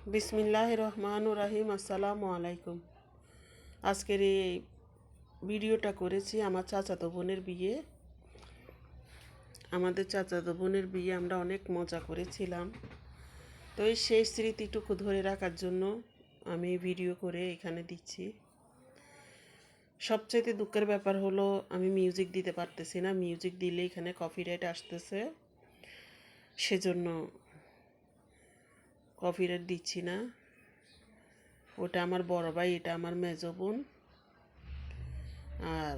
বিসমিল্লাহির রহমানির রহিম। আসসালামু আলাইকুম। আজকের এই ভিডিওটা করেছি আমার চাচাতো বোনের বিয়ে। আমাদের চাচাতো বোনের বিয়ে আমরা অনেক মজা করেছিলাম। তো এই সেই স্মৃতিটুকু ধরে রাখার জন্য আমি ভিডিও করে এখানে দিচ্ছি। সবচাইতে দুঃখের ব্যাপার হলো আমি মিউজিক দিতে পারতেছি না। মিউজিক দিলে এখানে কপিরাইট আসতেছে, সেজন্য কপিরাইট দিচ্ছি না। ওটা আমার বড় ভাই, এটা আমার মেজো বোন। আর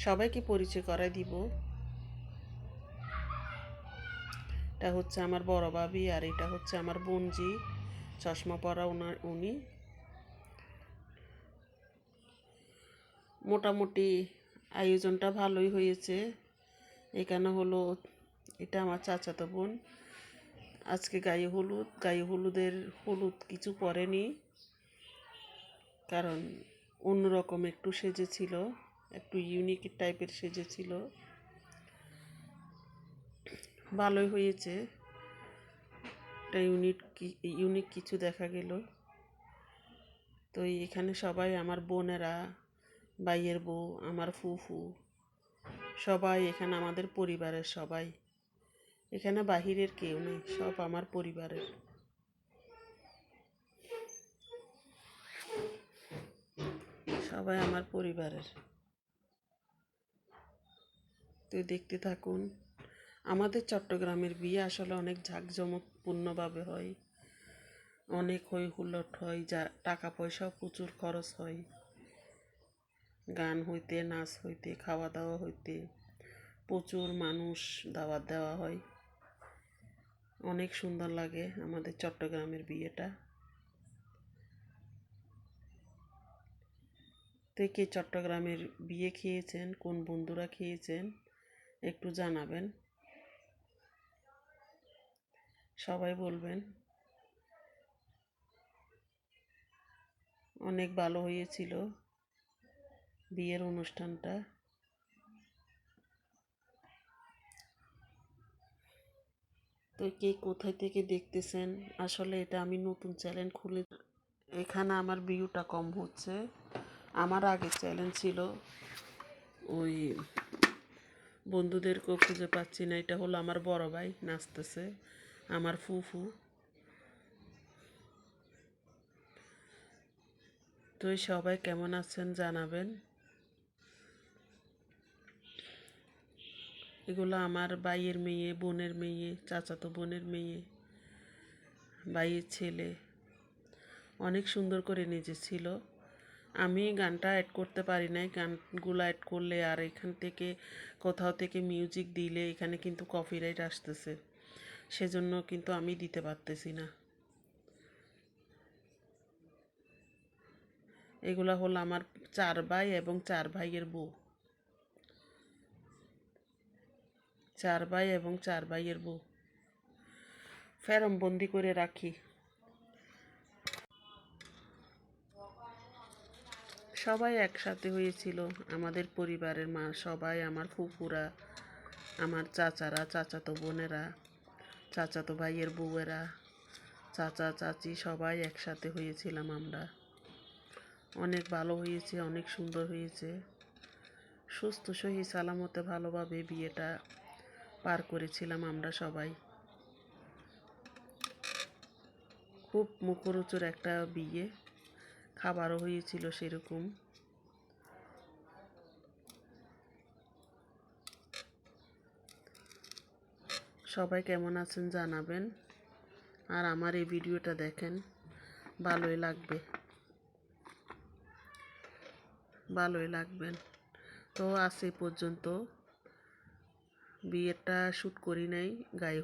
সবাইকে পরিচয় করাই দিব। এটা হচ্ছে আমার বড় ভাবি, আর এটা হচ্ছে আমার বোনজি, চশমা পরা উনি। মোটামুটি আয়োজনটা ভালোই হয়েছে। এখানে হলো এটা আমার চাচাতো বোন। আজকে গায়ে হলুদ কিছু পরেনি, কারণ অন্যরকম একটু সেজেছিল, একটু ইউনিক টাইপের সেজেছিল। ভালোই হয়েছে, একটা ইউনিক কিছু দেখা গেল। তো এখানে সবাই আমার বোনেরা, ভাইয়ের বউ, আমার ফুফু, সবাই এখানে আমাদের পরিবারের সবাই। এখানে বাহিরের কেউ নেই, সব আমার পরিবারের। সবাই আমার পরিবারের। তো দেখতে থাকুন। আমাদের চট্টগ্রামের বিয়ে আসলে অনেক জাঁকজমকপূর্ণভাবে হয়, অনেক হই হুল্লোড় হয়, যা টাকা পয়সাও প্রচুর খরচ হয়। গান হইতে, নাচ হইতে, খাওয়া দাওয়া হইতে প্রচুর মানুষ দাওয়াত দেওয়া হয়। অনেক সুন্দর লাগে আমাদের চট্টগ্রামের বিয়েটা। তো কে চট্টগ্রামের বিয়ে খেয়েছেন, কোন বন্ধুরা খেয়েছেন একটু জানাবেন, সবাই বলবেন। অনেক ভালো হয়েছিল বিয়ের অনুষ্ঠানটা। তো কে কোথায় থেকে দেখতেছেন, আসলে এটা আমি নতুন চ্যানেল খুলে, এখানে আমার ভিউটা কম হচ্ছে। আমার আগের চ্যানেল ছিল, ওই বন্ধুদেরকেও খুঁজে পাচ্ছি না। এটা হলো আমার বড় ভাই নাচতেছে, আমার ফুফু। তো সবাই কেমন আছেন জানাবেন। এগুলো আমার ভাইয়ের মেয়ে, বোনের মেয়ে, চাচাতো বোনের মেয়ে, ভাইয়ের ছেলে। অনেক সুন্দর করে নেচেছিল। আমি গানটা অ্যাড করতে পারি নাই। গানগুলো অ্যাড করলে আর এখান থেকে কোথাও থেকে মিউজিক দিলে এখানে কিন্তু কপিরাইট আসতেছে, সেজন্য কিন্তু আমি দিতে পারতেছি না। এগুলা হলো আমার 4 ভাই এবং 4 ভাইয়ের বউ। 4 ভাই এবং 4 ভাইয়ের বউ ফেরম বন্দি করে রাখি। সবাই একসাথে হয়েছিল আমাদের পরিবারের সবাই, আমার ফুফুরা, আমার চাচারা, চাচাতো বোনেরা, চাচাতো ভাইয়ের বউয়েরা, চাচা চাচি, সবাই একসাথে হয়েছিলাম আমরা। অনেক ভালো হয়েছে, অনেক সুন্দর হয়েছে। সুস্থ সহি সালামতে ভালোভাবে বিয়েটা পার করেছিলাম আমরা সবাই। খুব মুখরোচক একটা বিয়ে, খাবারও হয়েছিল সেরকম। সবাই কেমন আছেন জানাবেন, আর আমার এই ভিডিওটা দেখেন, ভালোই লাগবেন। তো আজ এই পর্যন্ত। বিয়েটা শ্যুট করি নাই, গায়ে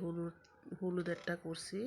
হলুদেরটা করছি।